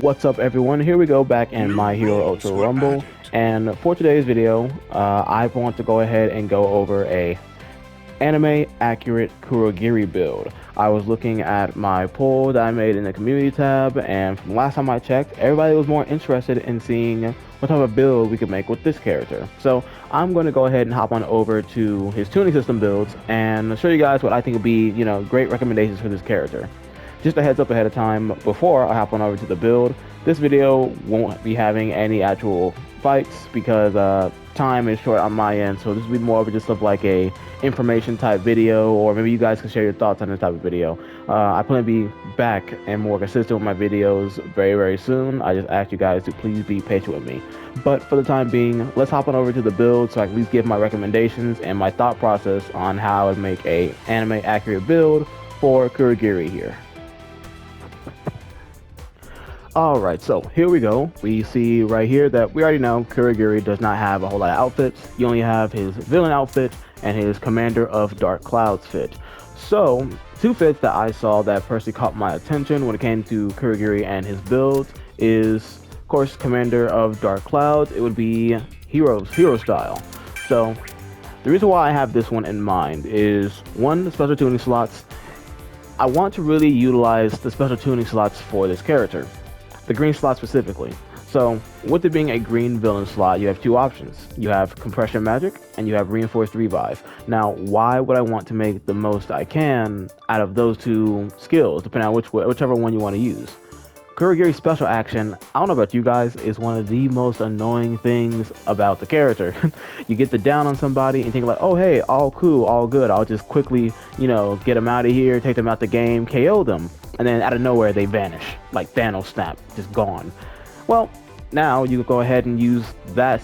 What's up everyone, here we go back in My Hero Ultra Rumble, and for today's video, I want to go ahead and go over a anime accurate Kurogiri build. I was looking at my poll that I made in the community tab, and from last time I checked, everybody was more interested in seeing what type of build we could make with this character. So I'm going to go ahead and hop on over to his tuning system builds and show you guys what I think would be, great recommendations for this character. Just a heads up ahead of time, before I hop on over to the build, this video won't be having any actual fights because time is short on my end, so this will be more of just like a information type video, or maybe you guys can share your thoughts on this type of video. I plan to be back and more consistent with my videos very soon. I just ask you guys to please be patient with me. But for the time being, let's hop on over to the build so I can at least give my recommendations and my thought process on how I would make a anime accurate build for Kurogiri here. Alright, so here we go. We see right here that we already know Kurogiri does not have a whole lot of outfits. You only have his villain outfit and his Commander of Dark Clouds fit. So, two fits that I saw that personally caught my attention when it came to Kurogiri and his build is, of course, Commander of Dark Clouds. It would be hero style. So, the reason why I have this one in mind is, one, the special tuning slots. I want to really utilize the special tuning slots for this character. The green slot specifically. So, with it being a green villain slot, you have two options. You have Compression Magic, and you have Reinforced Revive. Now, why would I want to make the most I can out of those two skills, depending on whichever one you want to use? Kurogiri's special action, I don't know about you guys, is one of the most annoying things about the character. You get the down on somebody and think like, oh hey, all cool, all good, I'll just quickly, get them out of here, take them out the game, KO them. And then out of nowhere they vanish, like Thanos snap, just gone. Well, now you go ahead and use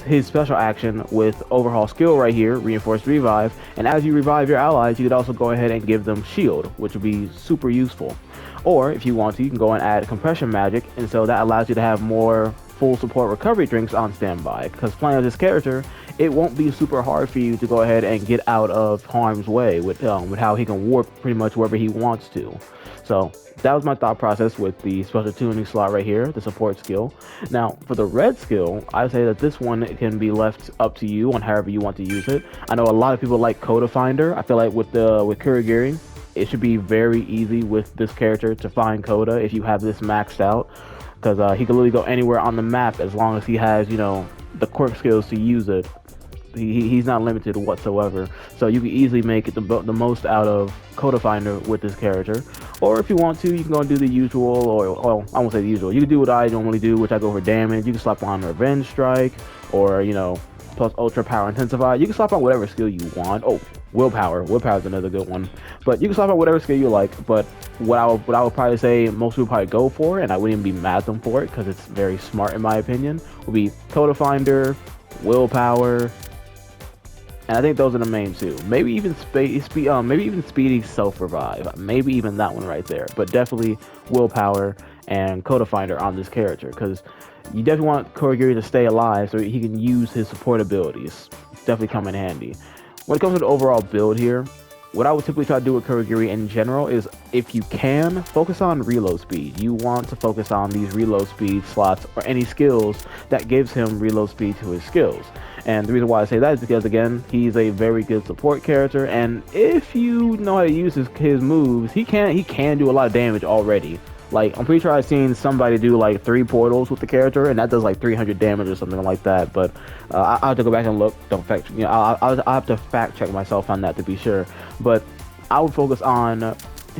his special action with overhaul skill right here, Reinforced Revive, and as you revive your allies, you could also go ahead and give them shield, which would be super useful. Or if you want to, you can go and add Compression Magic, and so that allows you to have more full support recovery drinks on standby, because playing with this character, it won't be super hard for you to go ahead and get out of harm's way with how he can warp pretty much wherever he wants to. So that was my thought process with the special tuning slot right here, the support skill. Now for the red skill, I say that this one can be left up to you on however you want to use it. I know a lot of people like Coda Finder. I feel like with Kurogiri, it should be very easy with this character to find Coda if you have this maxed out, because he can literally go anywhere on the map as long as he has the quirk skills to use it. He's not limited whatsoever, so you can easily make the most out of Coda Finder with this character. Or if you want to, you can go and do the usual, or I won't say the usual, you can do what I normally do, which I go for damage. You can slap on Revenge Strike, or plus Ultra Power Intensify. You can slap on whatever skill you want. Oh, Willpower is another good one. But you can slap on whatever skill you like. But what I would probably say most people probably go for, and I wouldn't even be mad at them for it because it's very smart in my opinion, would be Coda Finder, Willpower, and I think those are the main two. Maybe even Speedy Self Revive. Maybe even that one right there. But definitely Willpower and Coda Finder on this character, because you definitely want Kurogiri to stay alive so he can use his support abilities. Definitely come in handy. When it comes to the overall build here, what I would typically try to do with Kurogiri in general is, if you can, focus on reload speed. You want to focus on these reload speed slots or any skills that gives him reload speed to his skills. And the reason why I say that is because, again, he's a very good support character, and if you know how to use his moves, he can do a lot of damage already. Like, I'm pretty sure I've seen somebody do like 3 portals with the character, and that does like 300 damage or something like that. But I'll have to go back and look. I'll have to fact check myself on that to be sure. But I would focus on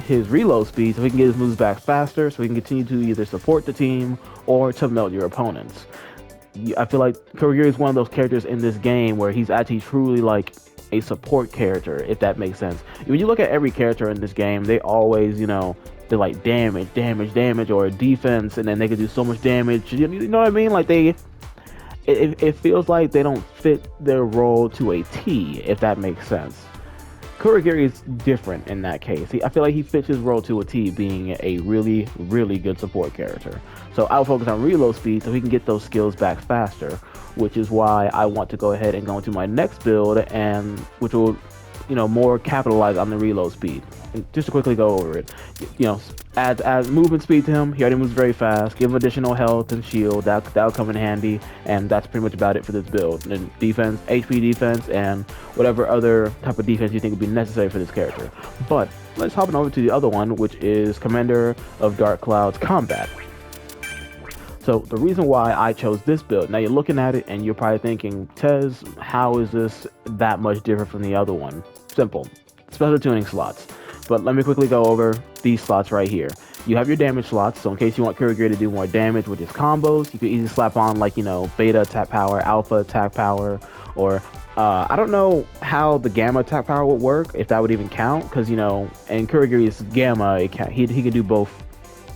his reload speed so he can get his moves back faster, so he can continue to either support the team or to melt your opponents. I feel like Kurogiri is one of those characters in this game where he's actually truly like a support character, if that makes sense. When you look at every character in this game, they always, they're like damage, or defense, and then they can do so much damage. You know what I mean? Like it feels like they don't fit their role to a T, if that makes sense. Kurogiri is different in that case. I feel like he fits his role to a T, being a really good support character. So I'll focus on reload speed so he can get those skills back faster, which is why I want to go ahead and go into my next build, and which will more capitalize on the reload speed. And just to quickly go over it, add movement speed to him. He already moves very fast. Give him additional health and shield. That'll come in handy, and that's pretty much about it for this build. And then defense, HP defense, and whatever other type of defense you think would be necessary for this character. But let's hop on over to the other one, which is Commander of Dark Cloud's Combat. So the reason why I chose this build, now you're looking at it and you're probably thinking, Tez, how is this that much different from the other one? Simple, special tuning slots. But let me quickly go over these slots right here. You have your damage slots, so in case you want Kurogiri to do more damage with his combos, you can easily slap on like, beta attack power, alpha attack power, or I don't know how the gamma attack power would work, if that would even count, because, in Kurogiri's gamma, he can do both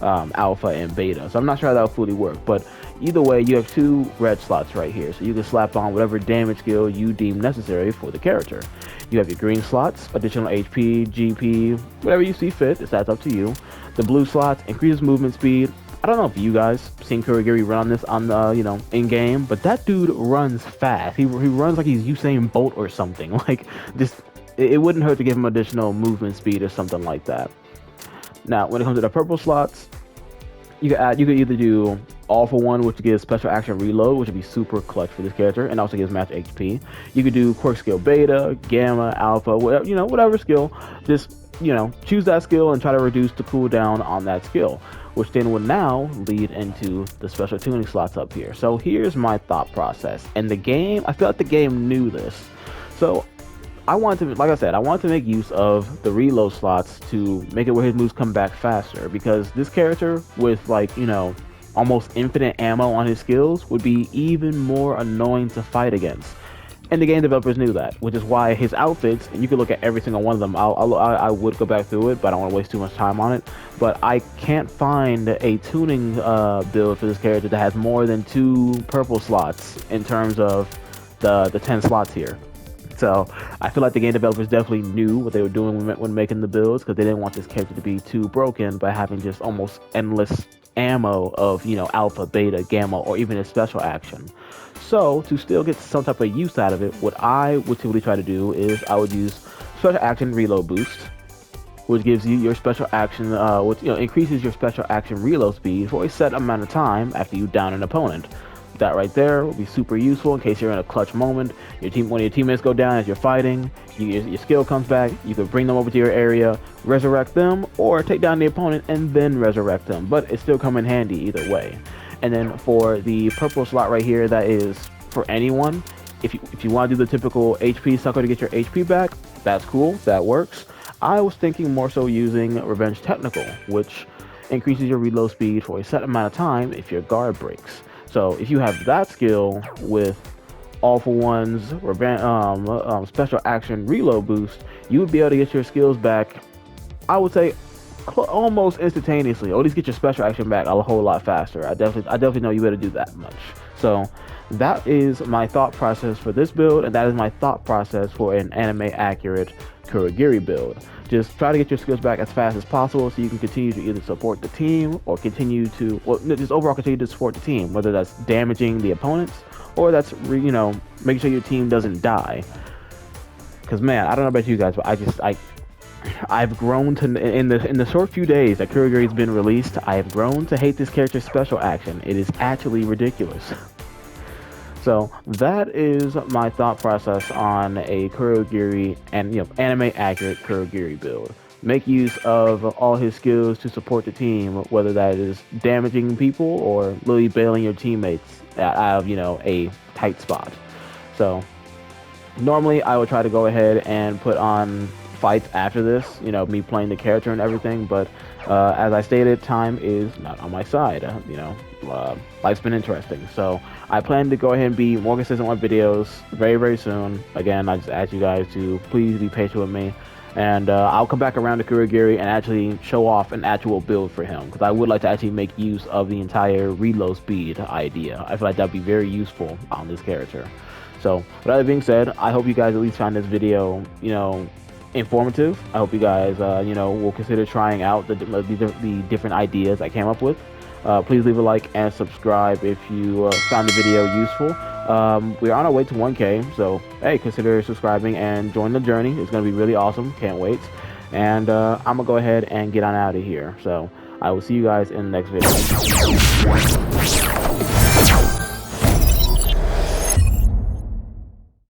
alpha and beta, so I'm not sure how that will fully work. But either way, you have 2 red slots right here, so you can slap on whatever damage skill you deem necessary for the character. You have your green slots, additional HP, GP, whatever you see fit. That's up to you. The blue slots increases movement speed. I don't know if you guys seen Kurogiri run this on the in game, but that dude runs fast. He runs like he's Usain Bolt or something. Like, just it wouldn't hurt to give him additional movement speed or something like that. Now, when it comes to the purple slots, you could either do All for One, which gives special action reload, which would be super clutch for this character, and also gives match HP. You could do quirk skill beta, gamma, alpha, whatever, whatever skill. Just choose that skill and try to reduce the cooldown on that skill, which then would now lead into the special tuning slots up here. So here's my thought process. And the game, I feel like the game knew this. So I wanted to, like I said, I wanted to make use of the reload slots to make it where his moves come back faster, because this character with almost infinite ammo on his skills would be even more annoying to fight against. And the game developers knew that, which is why his outfits, and you can look at every single one of them. I would go back through it, but I don't want to waste too much time on it. But I can't find a tuning build for this character that has more than 2 purple slots in terms of the 10 slots here. So I feel like the game developers definitely knew what they were doing when making the builds, because they didn't want this character to be too broken by having just almost endless ammo of alpha, beta, gamma, or even a special action. So to still get some type of use out of it, what I would typically try to do is I would use special action reload boost, which gives you your special action, which increases your special action reload speed for a set amount of time after you down an opponent. That right there will be super useful in case you're in a clutch moment. When your teammates go down as you're fighting, your skill comes back. You can bring them over to your area, resurrect them, or take down the opponent and then resurrect them. But it still come in handy either way. And then for the purple slot right here, that is for anyone. If you want to do the typical HP sucker to get your HP back, that's cool. That works. I was thinking more so using Revenge Technical, which increases your reload speed for a set amount of time if your guard breaks. So if you have that skill with All for One's special action reload boost, you would be able to get your skills back, I would say, almost instantaneously, or at least get your special action back a whole lot faster. I definitely know you better do that much. So that is my thought process for this build, and that is my thought process for an anime accurate Kurogiri build. Just try to get your skills back as fast as possible so you can continue to either support the team or just overall continue to support the team, whether that's damaging the opponents or that's making sure your team doesn't die. Because man, I don't know about you guys, but I've grown to, in the short few days that Kurogiri's been released, I have grown to hate this character's special action. It is actually ridiculous. So that is my thought process on a Kurogiri and anime accurate Kurogiri build. Make use of all his skills to support the team, whether that is damaging people or literally bailing your teammates out of a tight spot. So normally I would try to go ahead and put on fights after this, me playing the character and everything, but as I stated, time is not on my side. Life's been interesting, so I plan to go ahead and be more consistent on videos very, very soon. Again, I just ask you guys to please be patient with me, and I'll come back around to Kurogiri and actually show off an actual build for him, because I would like to actually make use of the entire reload speed idea. I feel like that'd be very useful on this character. So with that being said, I hope you guys at least found this video informative. I hope you guys will consider trying out the different ideas I came up with. Please leave a like and subscribe if you found the video useful. We're on our way to 1K, so hey, consider subscribing and join the journey. It's gonna be really awesome. Can't wait. And I'm gonna go ahead and get on out of here. So I will see you guys in the next video.